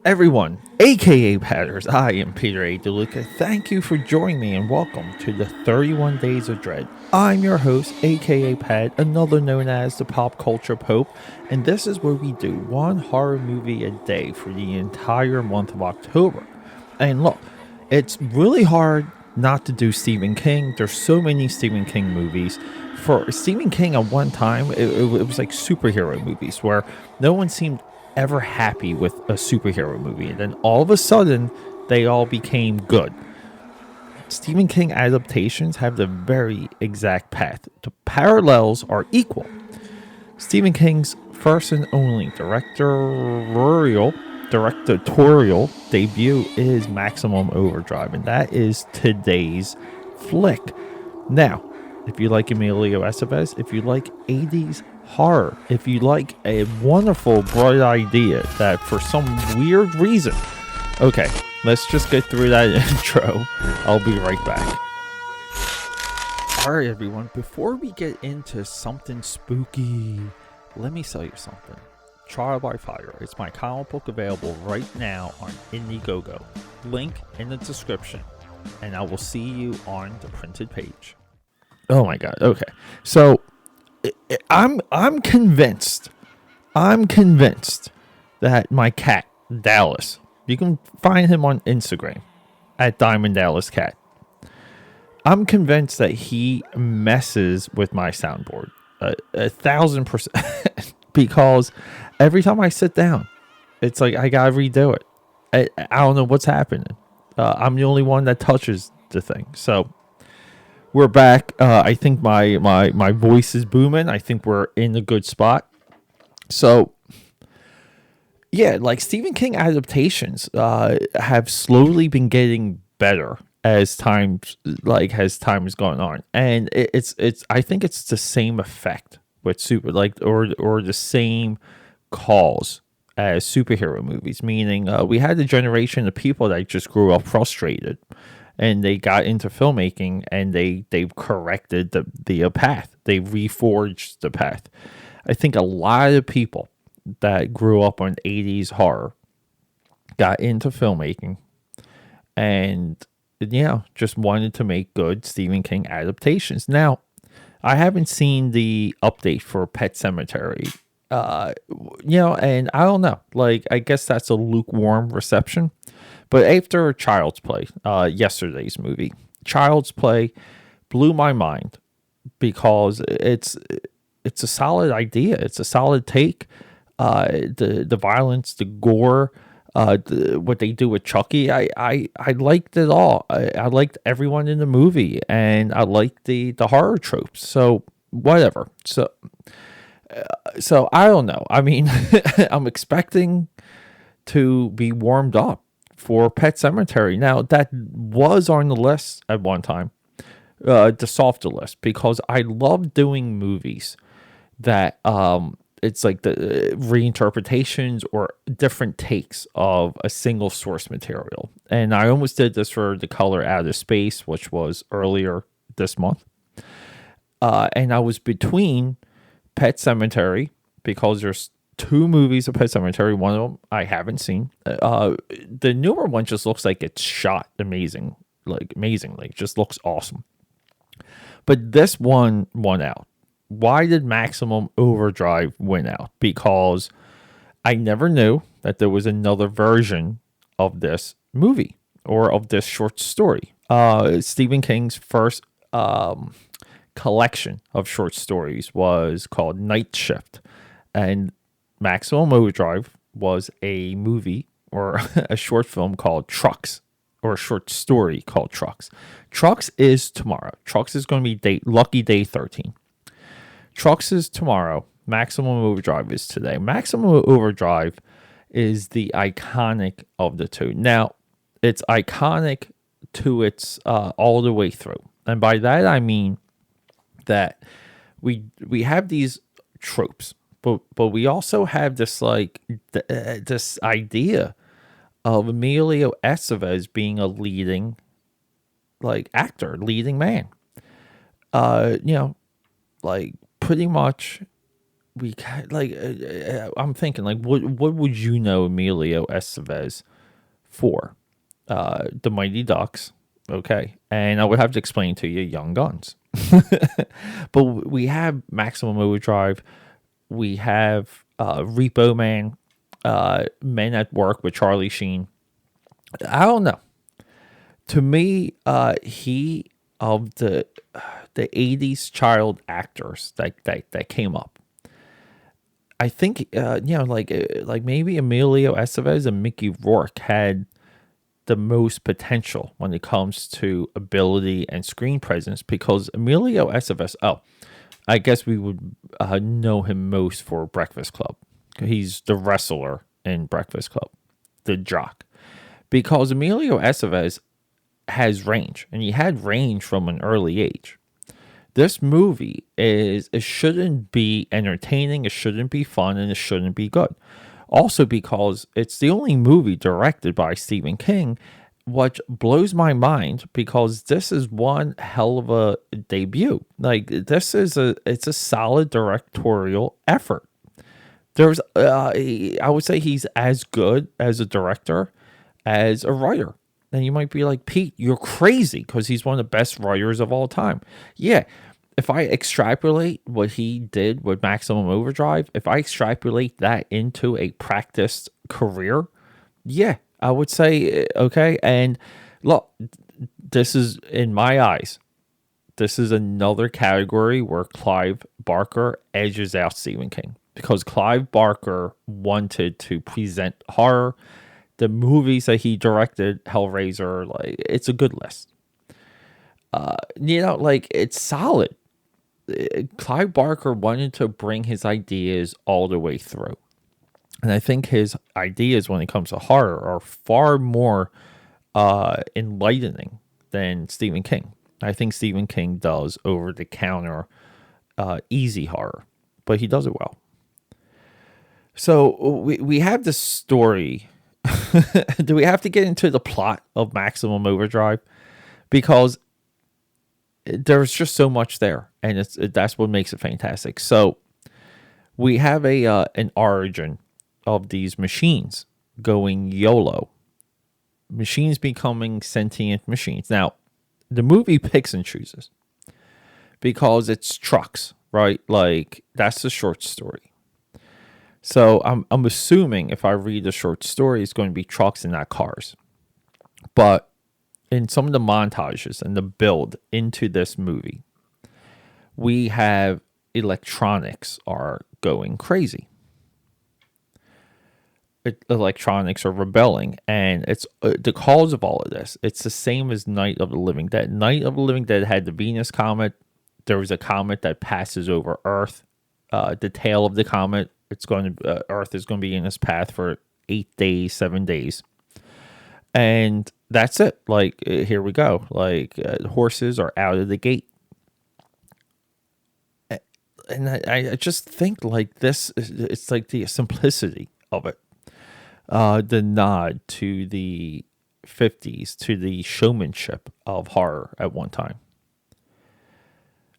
Everyone, aka Patters, I am Peter A. DeLuca. Thank you for joining me and welcome to the 31 Days of Dread. I'm your host, aka Pat, another known as the Pop Culture Pope, and this is where we do one horror movie a day for the entire month of October. And look, it's really hard not to do Stephen King. There's so many Stephen King movies. For Stephen King, at one time, it was like superhero movies where no one seemed ever happy with a superhero movie. And then all of a sudden, they all became good. Stephen King adaptations have the very exact path. The parallels are equal. Stephen King's first and only directorial debut is Maximum Overdrive, and that is today's flick. Now, if you like Emilio Estevez, if you like 80s horror, if you like a wonderful, bright idea that for some weird reason... Okay, let's just get through that intro. I'll be right back. Alright, everyone, before we get into something spooky, let me tell you something. Trial by Fire. It's my comic book available right now on Indiegogo. Link in the description. And I will see you on the printed page. Oh my god. Okay. So I'm convinced that my cat, Dallas, you can find him on Instagram at Diamond Dallas Cat. I'm convinced that he messes with my soundboard 1,000%. Because every time I sit down, it's like I gotta redo it. I don't know what's happening. I'm the only one that touches the thing. So we're back. I think my voice is booming. I think we're in a good spot. So yeah, like Stephen King adaptations have slowly been getting better as time has gone on, and it's I think it's the same effect with or the same cause as superhero movies, meaning we had a generation of people that just grew up frustrated and they got into filmmaking and they've corrected the path. They reforged the path. I think a lot of people that grew up on 80s horror got into filmmaking and just wanted to make good Stephen King adaptations. Now, I haven't seen the update for Pet Sematary, and I don't know. Like, I guess that's a lukewarm reception. But after Child's Play, yesterday's movie, Child's Play blew my mind because it's a solid idea. It's a solid take. The violence, the gore, what they do with Chucky, I liked it all. I liked everyone in the movie, and I liked the horror tropes. So whatever. So I don't know. I mean, I'm expecting to be warmed up for Pet Sematary. Now, that was on the list at one time, the softer list, because I love doing movies that it's like the reinterpretations or different takes of a single source material. And I almost did this for The Color Out of Space, which was earlier this month. And I was between Pet Sematary, because there's two movies of Pet Sematary. One of them I haven't seen. The newer one just looks like it's shot amazingly. Just looks awesome. But this one won out. Why did Maximum Overdrive win out? Because I never knew that there was another version of this movie or of this short story. Stephen King's first collection of short stories was called Night Shift, and Maximum Overdrive was a movie or a short film called Trucks, or a short story called Trucks. Trucks is tomorrow. Trucks is going to be lucky day 13. Trucks is tomorrow. Maximum Overdrive is today. Maximum Overdrive is the iconic of the two. Now, it's iconic to its all the way through. And by that, I mean that we have these tropes, but we also have this this idea of Emilio Estevez being a leading actor, leading man. Pretty much I'm thinking like, what would you know Emilio Estevez for? The Mighty Ducks, okay, and I would have to explain to you Young Guns. But we have Maximum Overdrive, we have Repo Man, Men at Work with Charlie Sheen. I don't know. To me, he of the '80s child actors that came up. I think like maybe Emilio Estevez and Mickey Rourke had the most potential when it comes to ability and screen presence, because Emilio Estevez, I guess we would know him most for Breakfast Club. He's the wrestler in Breakfast Club, the jock. Because Emilio Estevez has range, and he had range from an early age. This movie it shouldn't be entertaining, it shouldn't be fun, and it shouldn't be good. Also because it's the only movie directed by Stephen King, which blows my mind because this is one hell of a debut. Like it's a solid directorial effort. There's I would say he's as good as a director as a writer. And you might be like, Pete, you're crazy because he's one of the best writers of all time. Yeah, if I extrapolate what he did with Maximum Overdrive, if I extrapolate that into a practiced career, yeah, I would say, okay. And look, this is, in my eyes, this is another category where Clive Barker edges out Stephen King, because Clive Barker wanted to present horror. The movies that he directed, Hellraiser, like it's a good list. Like it's solid. Clive Barker wanted to bring his ideas all the way through. And I think his ideas when it comes to horror are far more enlightening than Stephen King. I think Stephen King does over-the-counter easy horror, but he does it well. So we have this story. Do we have to get into the plot of Maximum Overdrive? Because there's just so much there, and that's what makes it fantastic. So we have an origin of these machines going YOLO. Machines becoming sentient machines. Now, the movie picks and chooses because it's trucks, right? Like that's the short story. So I'm assuming if I read the short story, it's going to be trucks and not cars. But in some of the montages and the build into this movie, we have electronics are going crazy. Electronics are rebelling, and it's the cause of all of this. It's the same as Night of the Living Dead. Night of the Living Dead had the Venus comet. There was a comet that passes over Earth. The tail of the comet, Earth is going to be in its path for 8 days, 7 days. And that's it. Like, here we go. Like, horses are out of the gate. And I just think, like, this, it's like the simplicity of it. The nod to the 50s, to the showmanship of horror at one time.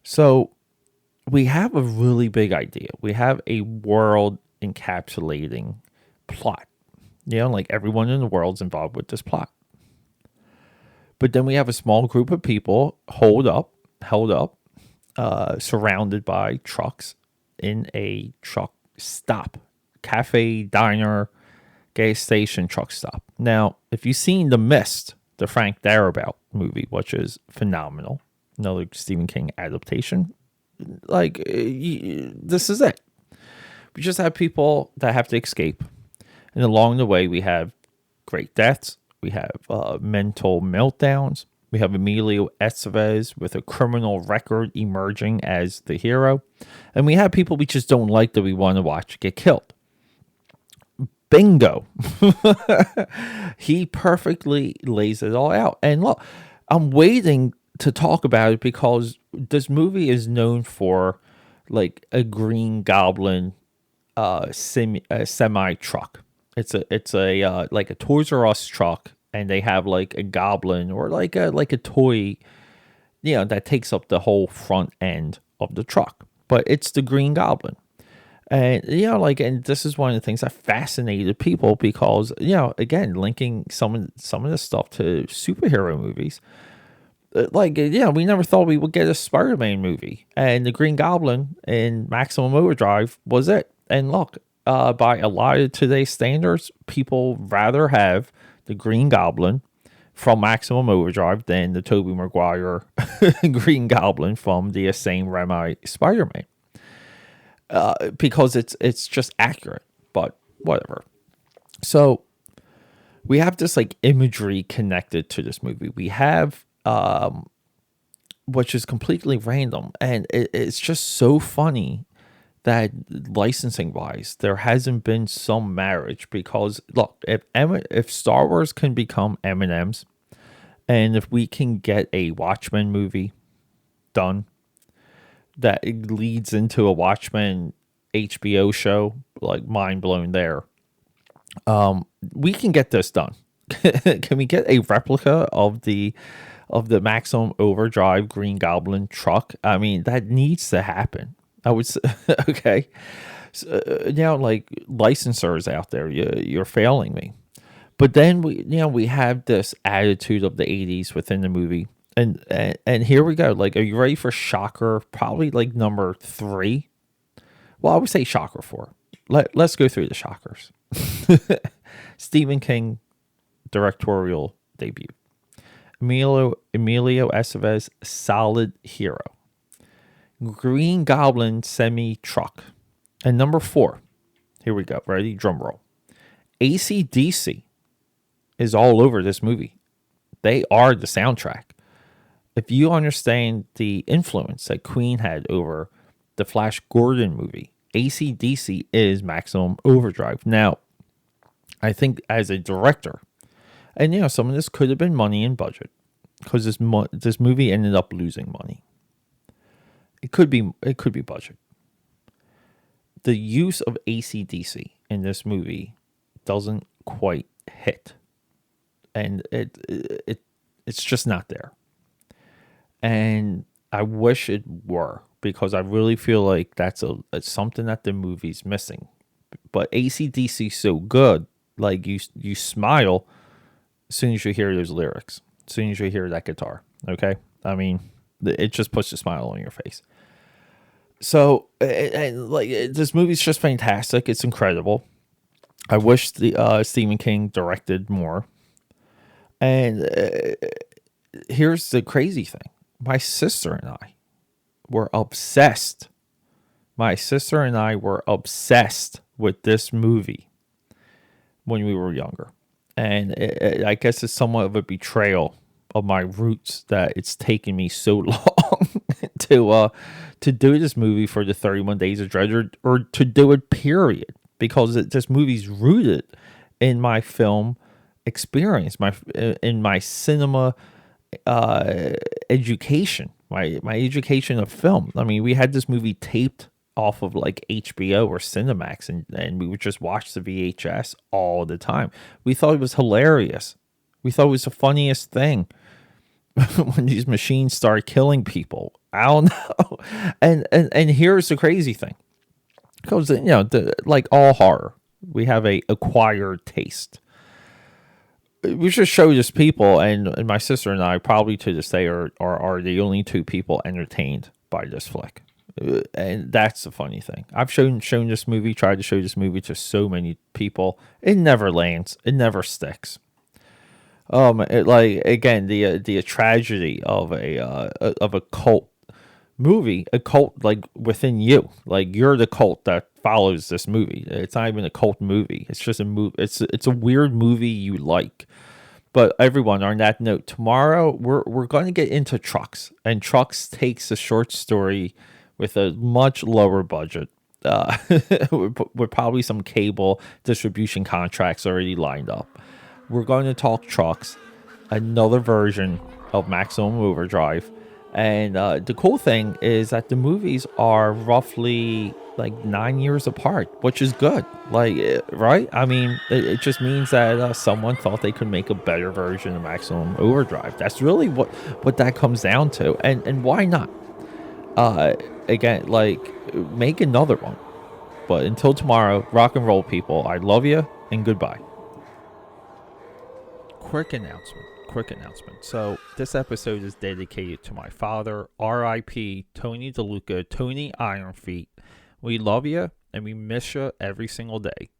So, we have a really big idea. We have a world encapsulating plot. Like everyone in the world's involved with this plot. But then we have a small group of people held up, surrounded by trucks in a truck stop. Cafe, diner, gas station, truck stop. Now, if you've seen The Mist, the Frank Darabont movie, which is phenomenal, another Stephen King adaptation, like, this is it. We just have people that have to escape. And along the way, we have great deaths. We have mental meltdowns. We have Emilio Estevez with a criminal record emerging as the hero. And we have people we just don't like that we want to watch get killed. Bingo. He perfectly lays it all out. And look, I'm waiting to talk about it because this movie is known for like a Green Goblin semi truck. It's a like a Toys R Us truck, and they have like a goblin or like a toy, that takes up the whole front end of the truck. But it's the Green Goblin. And like, and this is one of the things that fascinated people because again, linking some of this stuff to superhero movies. Like, we never thought we would get a Spider-Man movie, and the Green Goblin in Maximum Overdrive was it. And look, by a lot of today's standards, people rather have the Green Goblin from Maximum Overdrive than the Tobey Maguire Green Goblin from the same Raimi Spider-Man. Because it's just accurate, but whatever. So we have this like imagery connected to this movie. We have which is completely random, and it's just so funny that licensing wise there hasn't been some marriage. Because look, if Star Wars can become M&M's, and if we can get a Watchmen movie done that leads into a Watchmen HBO show, like, mind blown there. We can get this done. Can we get a replica of the Maximum Overdrive Green Goblin truck? I mean, that needs to happen. I would say, okay. So, now, like, licensors out there, you're failing me. But then we have this attitude of the 80s within the movie. And here we go. Like, are you ready for shocker? Probably like number 3. Well, I would say shocker 4. Let's go through the shockers. Stephen King directorial debut. Emilio Estevez, solid hero. Green Goblin semi truck. And number 4. Here we go. Ready? Drum roll. AC/DC is all over this movie. They are the soundtrack. If you understand the influence that Queen had over the Flash Gordon movie, AC/DC is Maximum Overdrive. Now, I think as a director, and some of this could have been money and budget, because this movie ended up losing money. It could be budget. The use of AC/DC in this movie doesn't quite hit, and it's just not there. And I wish it were, because I really feel like that's something that the movie's missing. But AC/DC so good, like you smile as soon as you hear those lyrics, as soon as you hear that guitar. Okay, I mean, it just puts a smile on your face. So, and like, this movie's just fantastic. It's incredible. I wish the Stephen King directed more. And here's the crazy thing. My sister and I were obsessed. My sister and I were obsessed with this movie when we were younger. And I guess it's somewhat of a betrayal of my roots that it's taken me so long to do this movie for the 31 Days of Dread, or to do it, period. Because this movie's rooted in my film experience, in my cinema education, my education of film. I mean, we had this movie taped off of like HBO or Cinemax, and we would just watch the VHS all the time. We thought it was hilarious. We thought it was the funniest thing when these machines start killing people. I don't know. And here's the crazy thing. Because, like all horror, we have a acquired taste. We just show this people, and my sister and I probably to this day are the only two people entertained by this flick. And that's the funny thing. I've shown this movie, tried to show this movie to so many people. It never lands. It never sticks. Like, again, the tragedy of a cult movie, a cult like within you, like you're the cult that follows this movie. It's not even a cult movie. It's just a movie. It's a weird movie you like. But everyone, on that note, tomorrow we're going to get into Trucks, and Trucks takes a short story with a much lower budget, with probably some cable distribution contracts already lined up. We're going to talk Trucks, another version of Maximum Overdrive. And the cool thing is that the movies are roughly like 9 years apart, which is good. Like, right? I mean, it just means that someone thought they could make a better version of Maximum Overdrive. That's really what that comes down to. And why not? Again, like, make another one. But until tomorrow, rock and roll, people. I love you, and goodbye. Quick announcement. So this episode is dedicated to my father, R.I.P. Tony DeLuca, Tony Ironfeet. We love you, and we miss you every single day.